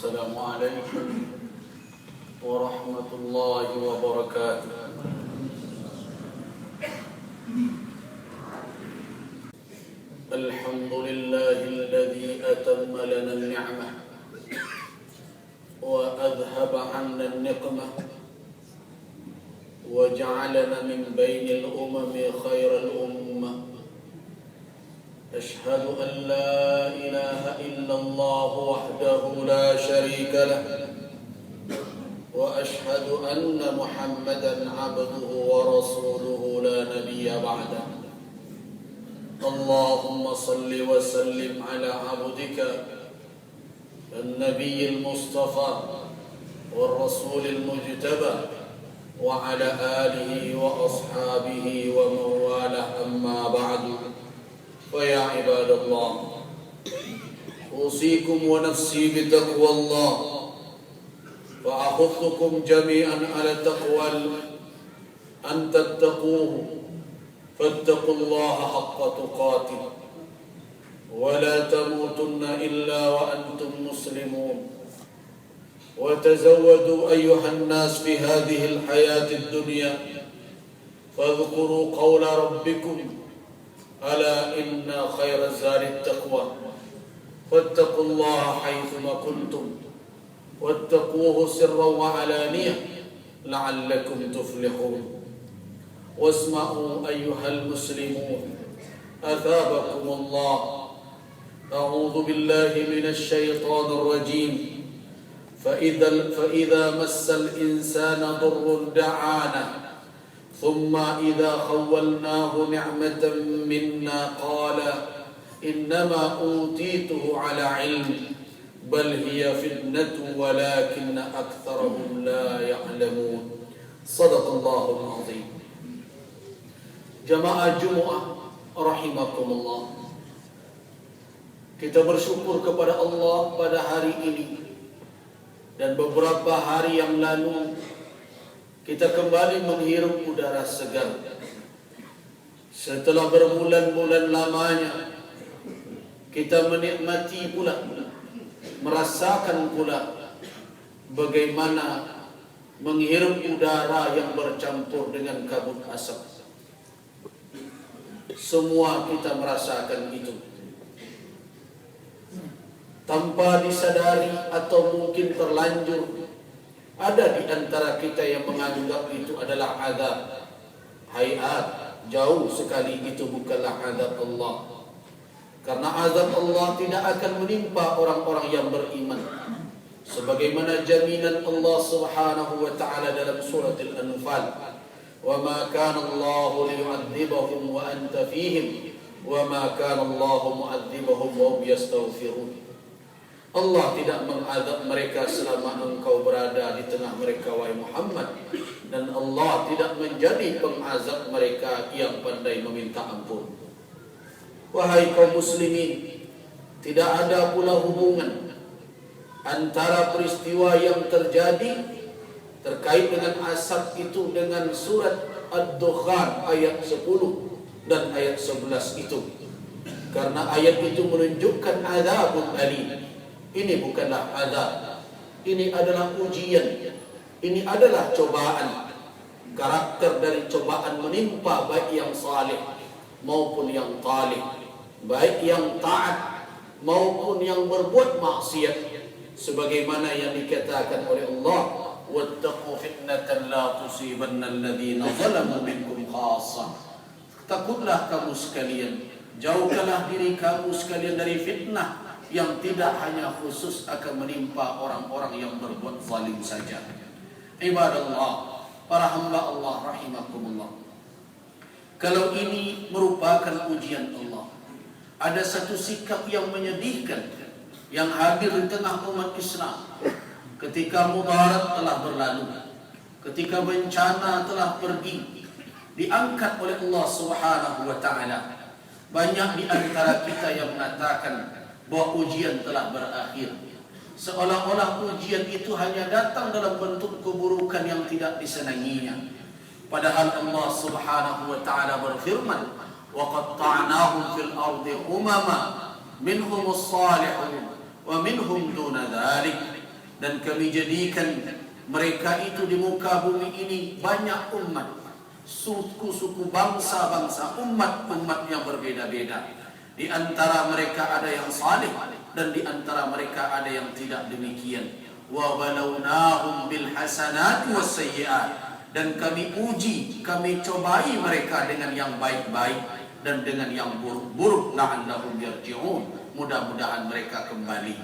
السلام عليكم ورحمة الله وبركاته. الحمد لله الذي أتم لنا النعمة وأذهب عنا النقمة وجعلنا من بين الأمم خير الأمة. أشهد أن لا إله إلا الله وحده لا شريك له وأشهد أن محمدا عبده ورسوله لا نبي بعده. اللهم صل وسلم على عبدك النبي المصطفى والرسول المجتبى وعلى آله وأصحابه ومن والاه، أما بعد. فيا عباد الله، أوصيكم ونفسي بتقوى الله، فأحثكم جميعا على تقوى أن تتقوه، فاتقوا الله حق تقاته ولا تموتن إلا وأنتم مسلمون. وتزودوا أيها الناس في هذه الحياة الدنيا، فاذكروا قول ربكم: ألا إن خير الزاد التقوى، فاتقوا الله حيثما كنتم واتقوه سرا وعلانية لعلكم تفلحون. واسمعوا أيها المسلمون أثابكم الله، أعوذ بالله من الشيطان الرجيم: فإذا مس الإنسان ضر دعانا ثم إذا خولناه نعمة منا قال إنما أوتيته على علم بل هي فتنة ولكن أكثرهم لا يعلمون. صدق الله العظيم. Jamaah Jumaah rahimakumullah, kita bersyukur kepada Allah pada hari ini dan beberapa hari yang lalu kita kembali menghirup udara segar. Setelah berbulan-bulan lamanya kita menikmati pula, merasakan pula bagaimana menghirup udara yang bercampur dengan kabut asap. Semua kita merasakan itu tanpa disadari atau mungkin terlanjur. Ada di antara kita yang menganggap itu adalah azab hayat. Jauh sekali itu bukanlah azab Allah, karena azab Allah tidak akan menimpa orang-orang yang beriman, sebagaimana jaminan Allah Subhanahu wa taala dalam surah Al-Anfal: وَمَا كَانَ اللَّهُ لِيُعَذِّبَهُمْ وَأَنْتَ فِيهِمْ وَمَا كَانَ اللَّهُ مُعَذِّبَهُمْ وَهُمْ يَسْتَغْفِرُونَ. Allah tidak mengazab mereka selama engkau berada di tengah mereka, wahai Muhammad, dan Allah tidak menjadi pengazab mereka yang pandai meminta ampun. Wahai kaum muslimin, tidak ada pula hubungan antara peristiwa yang terjadi terkait dengan asap itu dengan surat Ad-Dukhan ayat 10 dan ayat 11 itu, karena ayat itu menunjukkan azabun alim. Ini bukanlah azab, ini adalah ujian, ini adalah cobaan. Karakter dari cobaan menimpa baik yang saleh maupun yang talib, baik yang taat maupun yang berbuat maksiat, sebagaimana yang dikatakan oleh Allah: وَاتَّقُوا فِتْنَةً لَا تُصِيبَنَّ الَّذِينَ ظَلَمُوا مِنْكُمْ خَاصَّةً. Takutlah kamu sekalian, jauhkanlah diri kamu sekalian dari fitnah yang tidak hanya khusus akan menimpa orang-orang yang berbuat zalim saja. Ibadallah, para hamba Allah rahimakumullah, kalau ini merupakan ujian Allah, ada satu sikap yang menyedihkan yang hadir di tengah umat Islam. Ketika mudarat telah berlalu, ketika bencana telah pergi, diangkat oleh Allah Subhanahu wa taala, banyak di antara kita yang mengatakan bahwa ujian telah berakhir, seolah-olah ujian itu hanya datang dalam bentuk keburukan yang tidak disenanginya. Padahal Allah Subhanahu wa taala berfirman: "Wa qatta'nahum fil ardi umama minhumus salihun wa minhum duna dzalik." dan kami jadikan mereka itu di muka bumi ini banyak umat, suku-suku, bangsa-bangsa, umat-umat yang berbeda-beda. Di antara mereka ada yang saleh dan di antara mereka ada yang tidak demikian. Wa balawnahum bil hasanati was sayyi'at, dan kami uji, kami cobai mereka dengan yang baik-baik dan dengan yang buruk-buruk, la'allahum yarji'un, mudah-mudahan mereka kembali.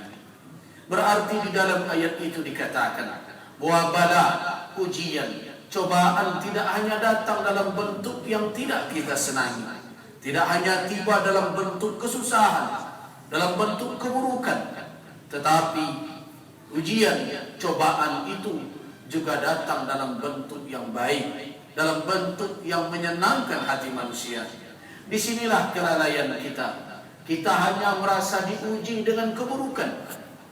Berarti di dalam ayat itu dikatakan bahwa bala, ujian, cobaan tidak hanya datang dalam bentuk yang tidak kita senangi, tidak hanya tiba dalam bentuk kesusahan, dalam bentuk keburukan, tetapi ujian, cobaan itu juga datang dalam bentuk yang baik, dalam bentuk yang menyenangkan hati manusia. Disinilah kelalaian kita. Kita hanya merasa diuji dengan keburukan,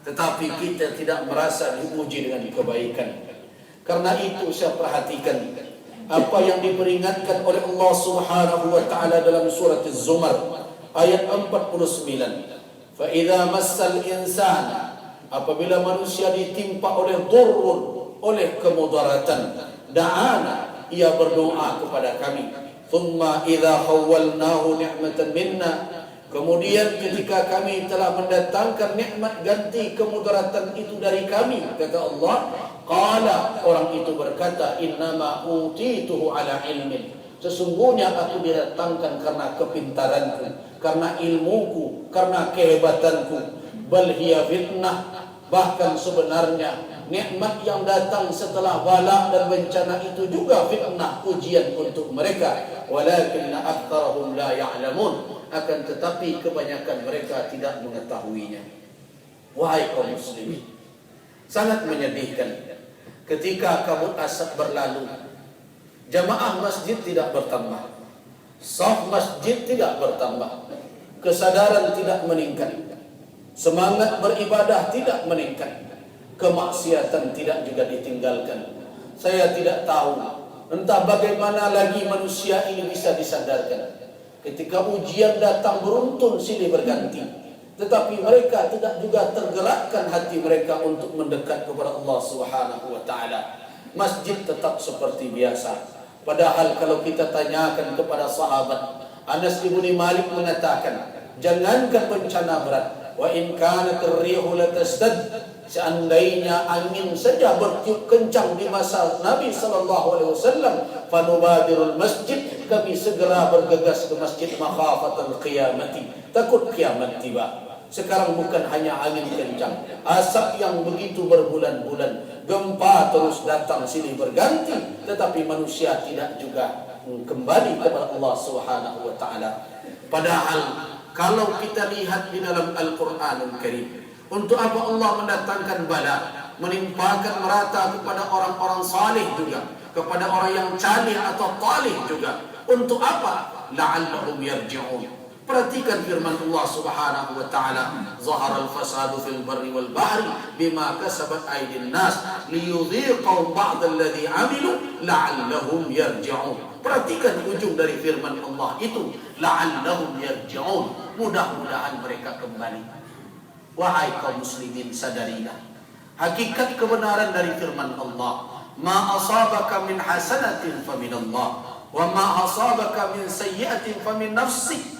tetapi kita tidak merasa diuji dengan kebaikan. Karena itu saya perhatikan apa yang diperingatkan oleh Allah Subhanahu wa taala dalam surat Az-Zumar ayat 49. Fa idza massal insana, apabila manusia ditimpa oleh dhurrun, oleh kemudaratan, da'ana, ia berdoa kepada kami. Thumma idza khawwalnahu ni'matan minna, kemudian ketika kami telah mendatangkan nikmat ganti kemudaratan itu dari kami, kata Allah, qala, orang itu berkata, innama utituhu ala ilmin, sesungguhnya aku didatangkan karena kepintaranku, karena ilmuku, karena kehebatanku. Bal hiya fitnah, bahkan sebenarnya nikmat yang datang setelah bala dan bencana itu juga fitnah, ujian untuk mereka. Walakinna aktsarahum la ya'lamun, akan tetapi kebanyakan mereka tidak mengetahuinya. Wahai kaum muslimin, sangat menyedihkan ketika kabut asap berlalu, jamaah masjid tidak bertambah, shaf masjid tidak bertambah, kesadaran tidak meningkat, semangat beribadah tidak meningkat, kemaksiatan tidak juga ditinggalkan. Saya tidak tahu entah bagaimana lagi manusia ini bisa disadarkan. Ketika ujian datang beruntun silih berganti, tetapi mereka tidak juga tergerakkan hati mereka untuk mendekat kepada Allah Subhanahu wa taala. Masjid tetap seperti biasa. Padahal kalau kita tanyakan kepada sahabat, Anas bin Malik mengatakan, jangankan bencana berat, wa in kanat ar-rihu latasdad, seandainya angin saja bertiup kencang di masa Nabi SAW, fanubadirul masjid, kami segera bergegas ke masjid makhafatal qiyamati, takut kiamat tiba. Sekarang bukan hanya angin kencang, asap yang begitu berbulan-bulan, gempa terus datang silih berganti, tetapi manusia tidak juga kembali kepada Allah Subhanahu wa taala. Padahal kalau kita lihat di dalam Al-Qur'anul Karim, untuk apa Allah mendatangkan bala, menimpakan merata kepada orang-orang saleh juga, kepada orang yang saleh atau talih juga. Untuk apa? La'allahum yarji'un. Perhatikan firman Allah Subhanahu wa taala, "Zahara al-fasadu fil barri wal bahri bima kasabat aydin nas liyudhiqahum ba'd alladhi 'amilu la'allahum yarji'un." Perhatikan ujung dari firman Allah itu, la'allahum yarji'un, mudah-mudahan mereka kembali. Wahai kaum muslimin, sadarilah hakikat kebenaran dari firman Allah, ma asabaka min hasanatin famin Allah, wa ma asabaka min sayyi'atin famin nafsik.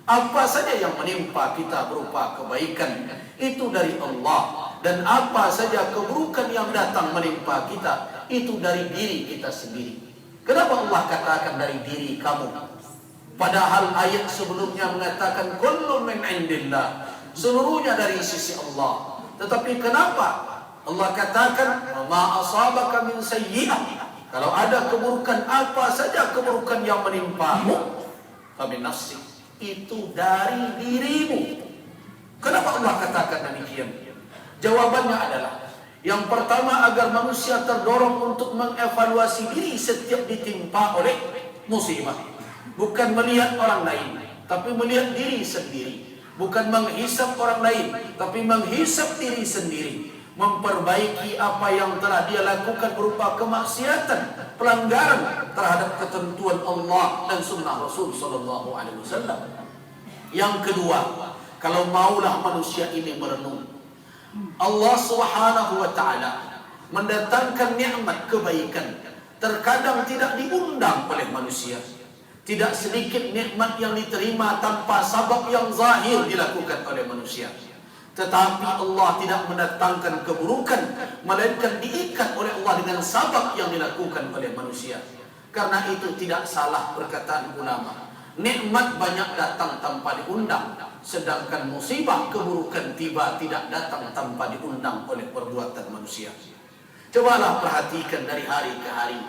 Apa saja yang menimpa kita berupa kebaikan itu dari Allah, dan apa saja keburukan yang datang menimpa kita itu dari diri kita sendiri. Kenapa Allah katakan dari diri kamu? Padahal ayat sebelumnya mengatakan kullu min indillah, seluruhnya dari sisi Allah. Tetapi kenapa Allah katakan ma asabaka min sayyi'ah? Kalau ada keburukan, apa saja keburukan yang menimpamu, famin nafsik, itu dari dirimu. Kenapa Allah katakan demikian? Jawabannya adalah, yang pertama, agar manusia terdorong untuk mengevaluasi diri setiap ditimpa oleh musibah. Bukan melihat orang lain, tapi melihat diri sendiri. Bukan menghisap orang lain, tapi menghisap diri sendiri. Memperbaiki apa yang telah dia lakukan berupa kemaksiatan, pelanggaran terhadap ketentuan Allah dan sunnah Rasul sallallahu alaihi wasallam. Yang kedua, kalau maulah manusia ini merenung, Allah Subhanahu wa taala mendatangkan nikmat kebaikan terkadang tidak diundang oleh manusia. Tidak sedikit nikmat yang diterima tanpa sabab yang zahir dilakukan oleh manusia. Tetapi Allah tidak mendatangkan keburukan, melainkan diikat oleh Allah dengan sabab yang dilakukan oleh manusia. Karena itu tidak salah perkataan ulama. Nikmat banyak datang tanpa diundang, sedangkan musibah keburukan tiba tidak datang tanpa diundang oleh perbuatan manusia. Cobalah perhatikan dari hari ke hari,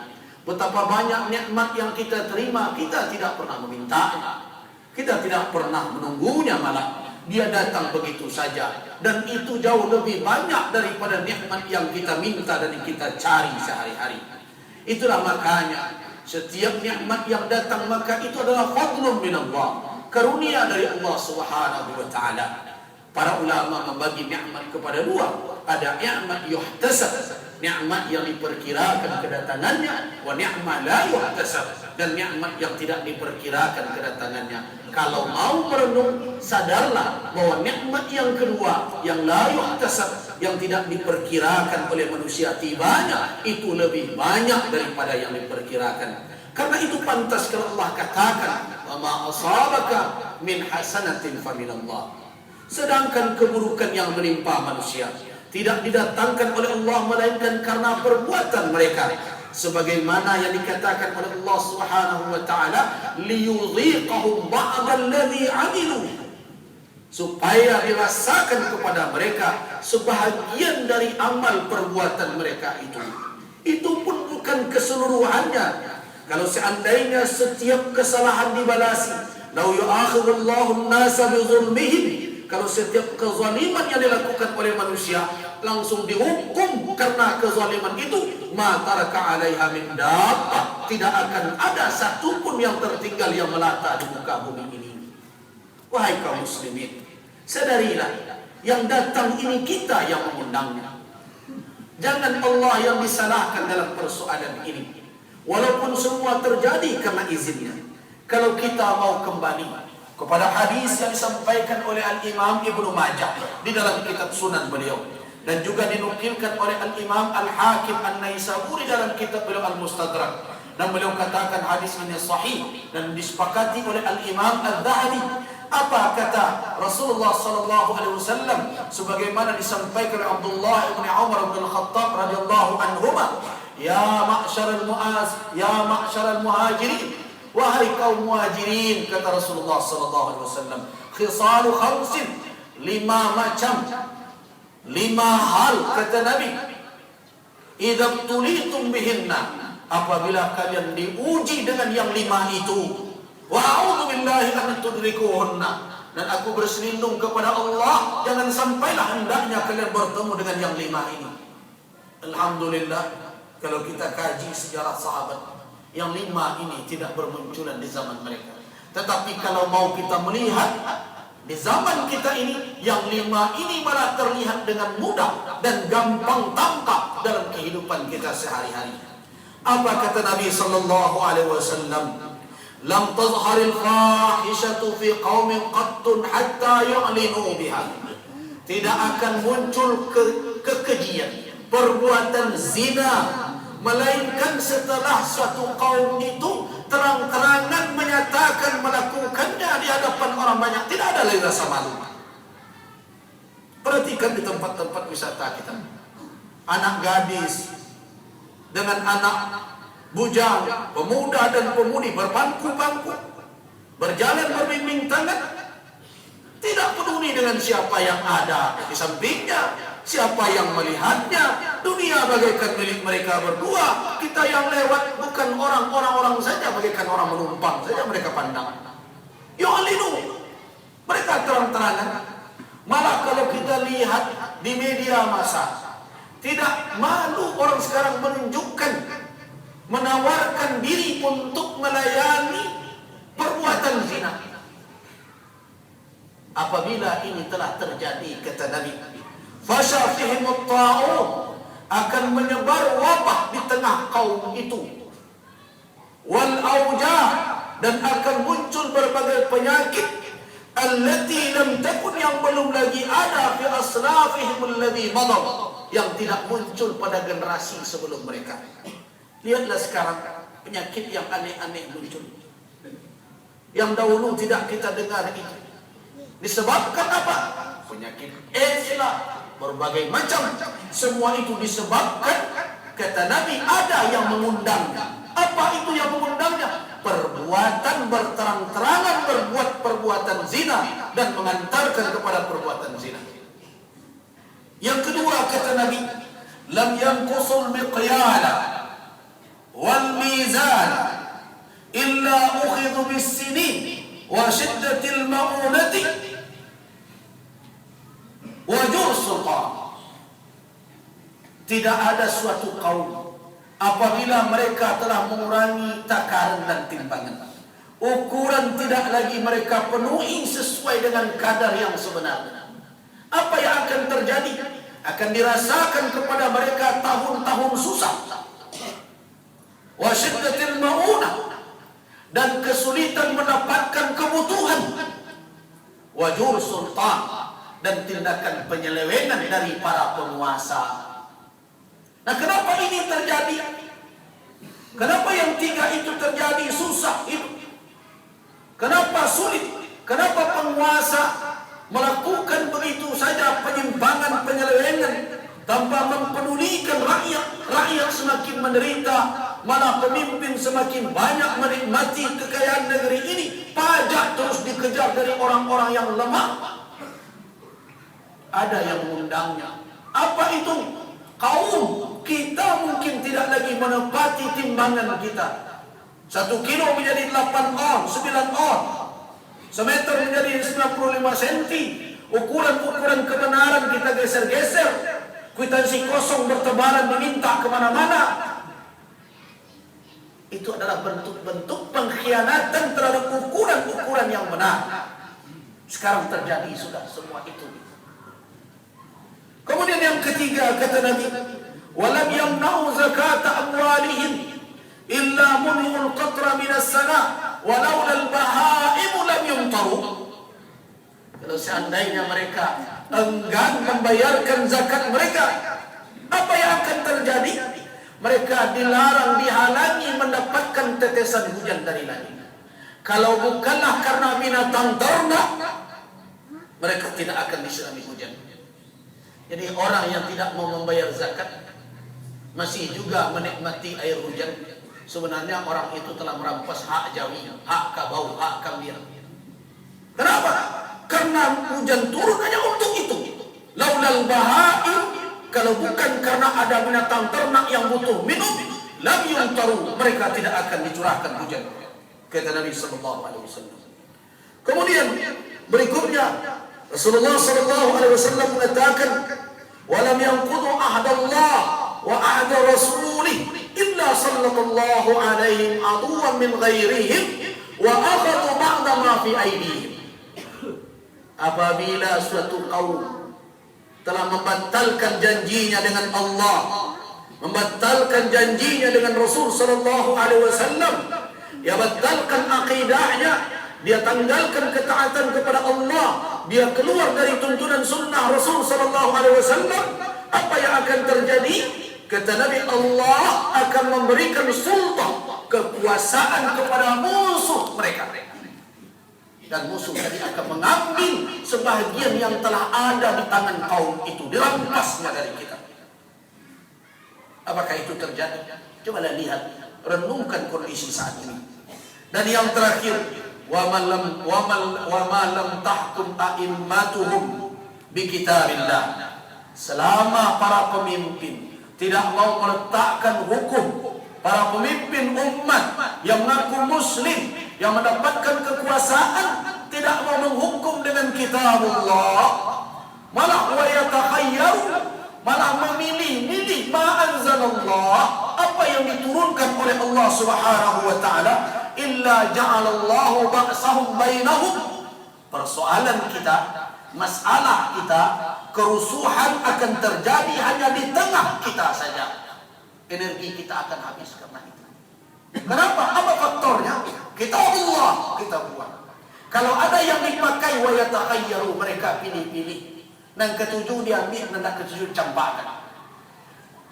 betapa banyak nikmat yang kita terima, kita tidak pernah memintanya, kita tidak pernah menunggunya, malah dia datang begitu saja. Dan itu jauh lebih banyak daripada nikmat yang kita minta dan yang kita cari sehari-hari. Itulah makanya setiap nikmat yang datang maka itu adalah fadlun min Allah, karunia dari Allah Subhanahu wa taala. Para ulama membagi nikmat kepada dua. Ada nikmat yuhtasab, nikmat yang diperkirakan kedatangannya, wa ni'ma la yuhtasab, dan nikmat yang tidak diperkirakan kedatangannya. Kalau mau merenung, sadarlah bahwa nikmat yang kedua, yang la yuhtasab, yang tidak diperkirakan oleh manusia tibanya, itu lebih banyak daripada yang diperkirakan. Karena itu pantas kalau Allah katakan, wa ma asabaka min hasanatin fa min Allah. Sedangkan keburukan yang menimpa manusia tidak didatangkan oleh Allah melainkan karena perbuatan mereka, sebagaimana yang dikatakan oleh Allah Subhanahu wa taala, liyudhiqahum ba'dal ladzi 'amilu, supaya dirasakan kepada mereka sebahagian dari amal perbuatan mereka itu. Itu pun bukan keseluruhannya. Kalau seandainya setiap kesalahan dibalasi, lau yu'akhidullahu an-nasa bi dzulmihim, kalau setiap kezaliman yang dilakukan oleh manusia langsung dihukum karena kezaliman itu, ma taraka 'alaiha min dabbah, tidak akan ada satupun yang tertinggal yang melata di muka bumi ini. Wahai kaum muslimin, sadarilah yang datang ini kita yang mengundangnya. Jangan Allah yang disalahkan dalam persoalan ini. Walaupun semua terjadi karena izinnya. Kalau kita mau kembali kepada hadis yang disampaikan oleh Al-Imam Ibnu Majah di dalam kitab Sunan beliau, dan juga dinukilkan oleh Al-Imam Al-Hakim An-Naisaburi dalam kitab beliau Al-Mustadrak, dan beliau katakan hadis ini sahih dan disepakati oleh Al-Imam Al-Dhahabi. Apa kata Rasulullah sallallahu alaihi wasallam sebagaimana disampaikan oleh Abdullah bin Umar bin Khattab radhiyallahu anhuma, ya ma'syaral mu'az, ya ma'syaral muhajirin, wahai kaum muhajirin, kata Rasulullah sallallahu alaihi wasallam, khisalu khamsin, 5 macam, 5 hal, kata Nabi, idza tulitum bihinna, apabila kalian diuji dengan yang 5 itu, wa a'udzu billahi an tudrikuhunna, dan aku berselindung kepada Allah jangan sampailah hendaknya kalian bertemu dengan yang 5 ini. Alhamdulillah, kalau kita kaji sejarah sahabat, yang 5 ini tidak bermunculan di zaman mereka. Tetapi kalau mau kita melihat di zaman kita ini, yang 5 ini malah terlihat dengan mudah dan gampang tampak dalam kehidupan kita sehari-hari. Apa kata Nabi sallallahu alaihi wasallam? Lam tazharil fahishatu fi qaumin qattun hatta yu'linu biha. Tidak akan muncul kekejian, perbuatan zina, melainkan setelah suatu kaum itu terang-terangan menyatakan melakukannya di hadapan orang banyak. Tidak ada lagi rasa malu. Perhatikan di tempat-tempat wisata kita, anak gadis dengan anak bujang, pemuda dan pemudi berbangku-bangku, berjalan berbimbing tangan, tidak peduli dengan siapa yang ada di sampingnya, siapa yang melihatnya. Dunia bagaikan milik mereka berdua. Kita yang lewat bukan orang saja, bagaikan orang menumpang saja mereka pandang. Yu'linu, mereka terang-terangan. Malah kalau kita lihat di media massa, tidak malu orang sekarang menunjukkan, menawarkan diri untuk melayani perbuatan zina. Apabila ini telah terjadi, kata Nabi, fasha fihimut ta'un, akan menyebar wabah di tengah kaum itu, wal aujah, dan akan muncul berbagai penyakit, allati lam takun, yang belum lagi ada fi aslafihim alladhi madad, yang tidak muncul pada generasi sebelum mereka. Lihatlah sekarang penyakit yang aneh-aneh muncul, yang dahulu tidak kita dengar itu. Disebabkan apa? Penyakit AIDS lah, berbagai macam. Semua itu disebabkan, kata Nabi, ada yang mengundangnya. Apa itu yang mengundangnya? Perbuatan berterang-terangan berbuat perbuatan zina dan mengantarkan kepada perbuatan zina. Yang kedua, kata Nabi, lam yanqusul miqyala wal mizan illa ukhidhu bis sinin wa shiddatil ma'unati wa jur sultan. Tidak ada suatu kaum apabila mereka telah mengurangi takaran dan timbangan, ukuran tidak lagi mereka penuhi sesuai dengan kadar yang sebenarnya, apa yang akan terjadi? Akan dirasakan kepada mereka tahun-tahun susah, wa syiddatil ma'unah, dan kesulitan mendapatkan kebutuhan, wa jur sultan, dan tindakan penyelewengan dari para penguasa. Nah, kenapa ini terjadi? Kenapa yang tiga itu terjadi? Susah itu. Kenapa sulit? Kenapa penguasa melakukan begitu saja penyimpangan, penyelewengan tanpa mempedulikan rakyat? Rakyat semakin menderita, malah pemimpin semakin banyak menikmati kekayaan negeri ini. Pajak terus dikejar dari orang-orang yang lemah. Ada yang mengundangnya. Apa itu? Kaum kita mungkin tidak lagi menepati timbangan kita. 1 kilo menjadi 8 on, 9 on. Semeter menjadi 95 cm. Ukuran-ukuran kebenaran kita geser-geser. Kwitansi kosong bertebaran diminta kemana-mana. Itu adalah bentuk-bentuk pengkhianatan terhadap ukuran-ukuran yang benar. Sekarang terjadi sudah semua itu. Kemudian yang ketiga, kata Nabi, walam yamna'u zakata amwalihim illa mun'ul qatra minas sana walaula al-baha'im lam yumtaru. Kalau seandainya mereka enggan membayarkan zakat mereka, apa yang akan terjadi? Mereka dilarang, dihalangi mendapatkan tetesan hujan dari langit. Kalau bukanlah karena binatang ternak, mereka tidak akan disirami hujan. Jadi orang yang tidak mau membayar zakat masih juga menikmati air hujan, sebenarnya orang itu telah merampas hak jawi, hak kabau, hak kambir. Kenapa? Karena hujan turun hanya untuk itu. Laulal baha'im, kalau bukan karena ada binatang ternak yang butuh minum, lam yumtaru, mereka tidak akan dicurahkan hujan, kata Nabi sallallahu alaihi wasallam. Kemudian berikutnya Rasulullah SAW mengatakan, walam yanqudu ahdallah wa ahda rasulih illa sallallahu alaihim aduwan min ghairihim wa akhadu ba'da ma fi aydihim. Apabila suatu kaum telah membatalkan janjinya dengan Allah, membatalkan janjinya dengan Rasul sallallahu alaihi wasallam, dia batalkan akidahnya, dia tanggalkan ketaatan kepada Allah, dia keluar dari tuntunan sunnah Rasul sallallahu alaihi wasallam, apa yang akan terjadi? Kata Nabi, Allah akan memberikan sultan, kekuasaan kepada musuh mereka. Dan musuh tadi akan mengambil sebahagian yang telah ada di tangan kaum itu, dirampasnya dari kita. Apakah itu terjadi? Coba lihat, renungkan kondisi saat ini. Dan yang terakhir, wa ma lam tahkum a'immatuhum bi kitabillah. Selama para pemimpin tidak mau meletakkan hukum, para pemimpin umat yang mengaku muslim, yang mendapatkan kekuasaan, tidak mau menghukum dengan kitabullah, malah wa yatakhayyaru, malah memilih-milih ma anzalallah, apa yang diturunkan oleh Allah Subhanahu wa taala, illa ja'alallahu ba'sahum bainahum. Persoalan kita, masalah kita, kerusuhan akan terjadi hanya di tengah kita saja. Energi kita akan habis karena itu. Kenapa? Apa faktornya? Kitabullah kita buang. Kalau ada yang dipakai wa yatakhayyaru, mereka pilih-pilih. Yang ketujuh diambil, yang ketujuh campakkan.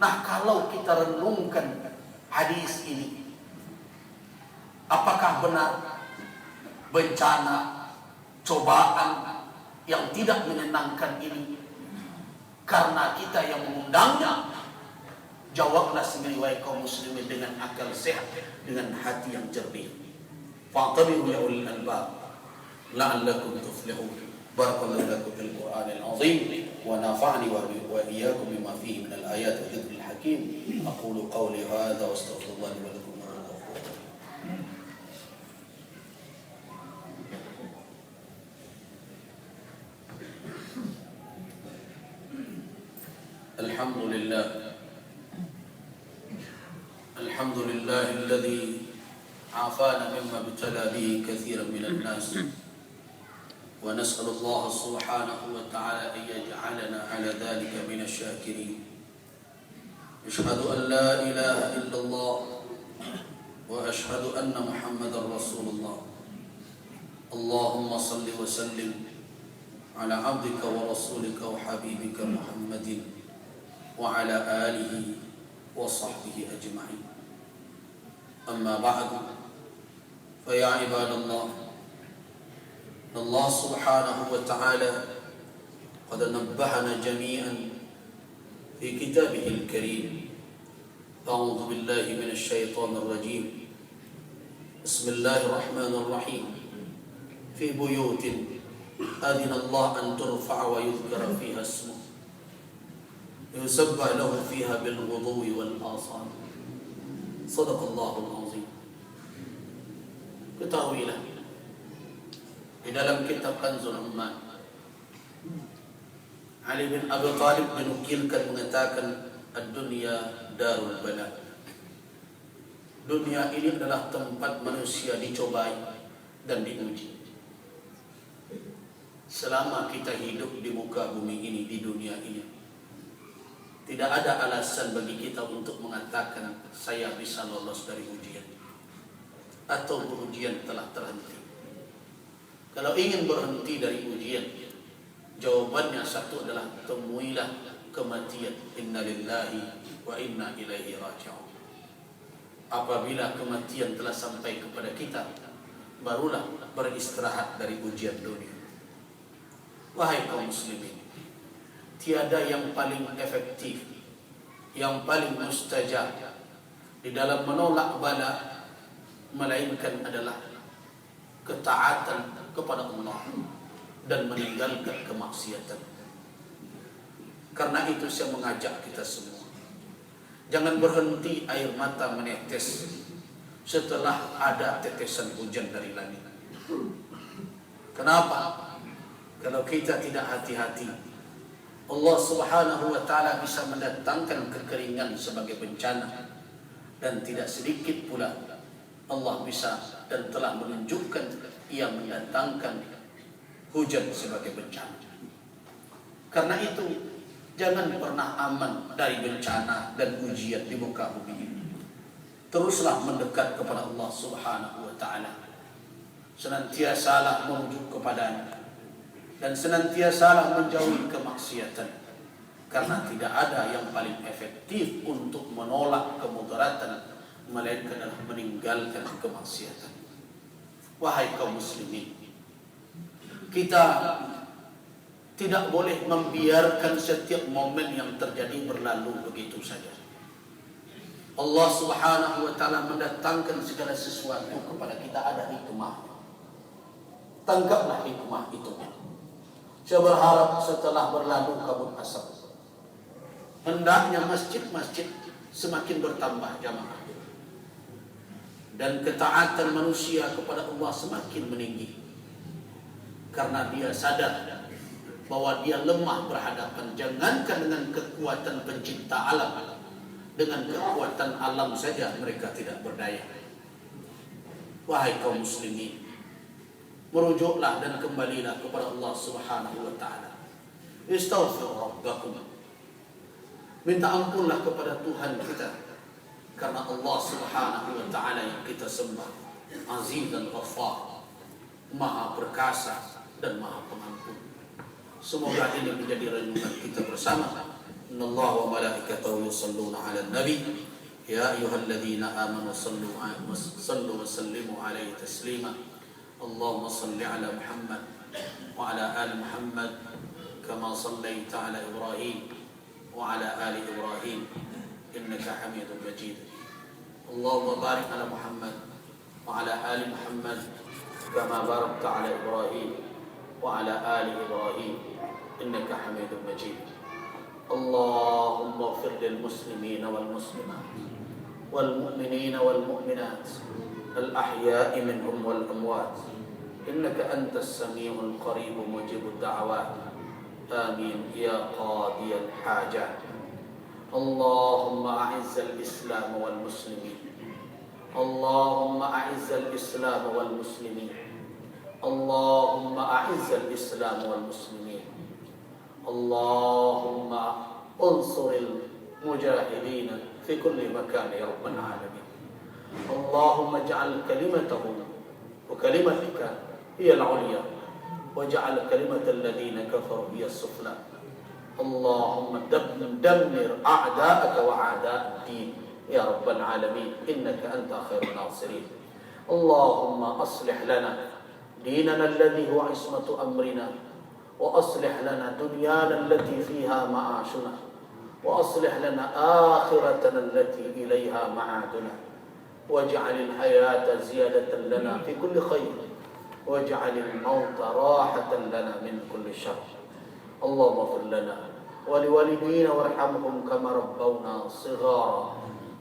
Nah, kalau kita renungkan hadis ini, apakah benar bencana, cobaan yang tidak menyenangkan ini karena kita yang mengundangnya? Jawablah sendiri wahai kaum muslimin dengan akal sehat, dengan hati yang jernih. Fa'tabiru ya ulil albab la'allakum tuflihun. Barakallahu lakum fil Qur'anil azim wa nafa'ni wa iyyakum bima fihi min al-ayat wa dhikril hakim. Aqulu qawli hadha wa astaghfirullah li wa lakum. Alhamdulillah. Alhamdulillah alladhi عافانا مما ابتلى به كثيرا من الناس ونسأل الله سبحانه وتعالى أن يجعلنا على ذلك من الشاكرين. أشهد أن لا إله إلا الله وأشهد أن محمدا رسول الله. اللهم صل وسلم على عبدك ورسولك وحبيبك محمد وعلى آله وصحبه أجمعين. أما بعد فيا عباد الله، الله سبحانه وتعالى قد نبهنا جميعا في كتابه الكريم. أعوذ بالله من الشيطان الرجيم. بسم الله الرحمن الرحيم. في بيوت أذن الله أن ترفع ويذكر فيها اسمه يسبح له فيها بالغدو والآصال. صدق الله العظيم. Ketahuilah, di dalam kitab Kanzul Umman, Ali bin Abi Thalib menukilkan mengatakan, ad-dunya darul bala. Dunia ini adalah tempat manusia dicobai dan diuji. Selama kita hidup di muka bumi ini, di dunia ini, tidak ada alasan bagi kita untuk mengatakan saya bisa lolos dari ujian atau ujian telah terhenti. Kalau ingin berhenti dari ujian, jawabannya satu adalah temuilah kematian. Inna lillahi wa inna ilaihi raji'un. Apabila kematian telah sampai kepada kita, barulah beristirahat dari ujian dunia. Wahai kaum muslimin, tiada yang paling efektif, yang paling mustajab di dalam menolak bala melainkan adalah ketaatan kepada Allah dan meninggalkan kemaksiatan. Karena itu saya mengajak kita semua, jangan berhenti air mata menetes setelah ada tetesan hujan dari langit. Kenapa? Kalau kita tidak hati-hati, Allah Subhanahu wa ta'ala bisa mendatangkan kekeringan sebagai bencana, dan tidak sedikit pula Allah bisa dan telah menunjukkan Ia mendatangkan hujan sebagai bencana. Karena itu jangan pernah aman dari bencana dan ujian di muka bumi ini. Teruslah mendekat kepada Allah Subhanahu wa ta'ala, senantiasalah merujuk kepadanya, dan senantiasalah menjauhi kemaksiatan. Karena tidak ada yang paling efektif untuk menolak kemudaratan melainkan adalah meninggalkan kemaksiatan. Wahai kaum muslimin, kita tidak boleh membiarkan setiap momen yang terjadi berlalu begitu saja. Allah Subhanahu wa ta'ala mendatangkan segala sesuatu kepada kita, ada hikmah. Tangkaplah hikmah itu. Saya berharap setelah berlalu kabut asap, hendaknya masjid-masjid semakin bertambah jamaah, dan ketaatan manusia kepada Allah semakin meninggi. Karena dia sadar bahwa dia lemah berhadapan, jangankan dengan kekuatan pencipta alam, dengan kekuatan alam saja mereka tidak berdaya. Wahai kaum muslimin, merujuklah dan kembalilah kepada Allah Subhanahu wa ta'ala. Istaghfiru rabbakum, minta ampunlah kepada Tuhan kita, karena Allah Subhanahu wa ta'ala yang kita sembah Aziz dan Ghaffar, Maha Perkasa dan Maha Pengampun. Semoga ini menjadi renungan kita bersama. Innallaha wa malaikatahu yusholluna 'alan nabi ya ayyuhalladzina amanu sallu wa sallimu 'alaihi taslima. Allahumma shalli 'ala Muhammad wa 'ala ali Muhammad kama shallaita 'ala Ibrahim wa 'ala ali Ibrahim innaka Hamidum Majid. Allahumma barik 'ala Muhammad wa 'ala ali Muhammad kama barakta 'ala Ibrahim wa 'ala ali Ibrahim innaka Hamidum Majid. Allahumma ighfir lil muslimina wal muslimat wal mu'minina wal mu'minat al ahya'i minhum wal amwat innaka antas samiul qarib mujibud da'awat. Amin ya qadiyal hajat. Allahumma a'izzal islam wal muslimin. Allahumma a'izzal islam wal muslimin. Allahumma a'izzal islam wal muslimin. Allahumma unsuril mujahidin fi kulli makan ya rabbal alamin. Allahumma ij'al kalimatahum wa kalimatika hiya al-'ulya waj'al kalimatal ladzina kafaru hiya as-sufla. Allahumma dammir a'da'aka wa a'da'ad-din ya rabbal alamin innaka anta khairun nasirin. Allahumma aslih lana dinana alladhi huwa ismatu amrina وأصلح لنا دنيانا التي فيها معاشنا وأصلح لنا آخرتنا التي إليها معادنا واجعل الحياة زيادة لنا في كل خير واجعل الموت راحة لنا من كل شر. اللهم اغفر لنا ولوالدينا وارحمهم كما ربونا صغارا.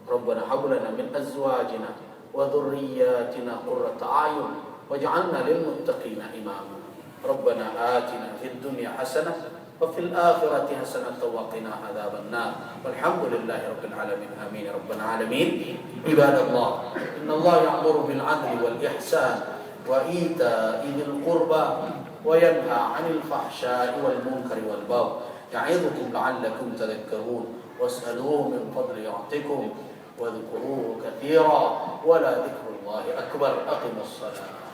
ربنا هب لنا من أزواجنا وذرياتنا قرة أعين واجعلنا للمتقين إماما. ربنا آتنا في الدنيا حسنة وفي الآخرة حسنة وقنا عذاب النار والحمد لله رب العالمين. آمين يا رب العالمين. عباد الله إن الله يأمر بالعدل والإحسان وإيتاء ذي القربى وينهى عن الفحشاء والمنكر والبغي يعظكم لعلكم تذكرون واسألوه من فضل يعطكم واذكروه كثيرا ولا ذكر الله أكبر. أقم الصلاة.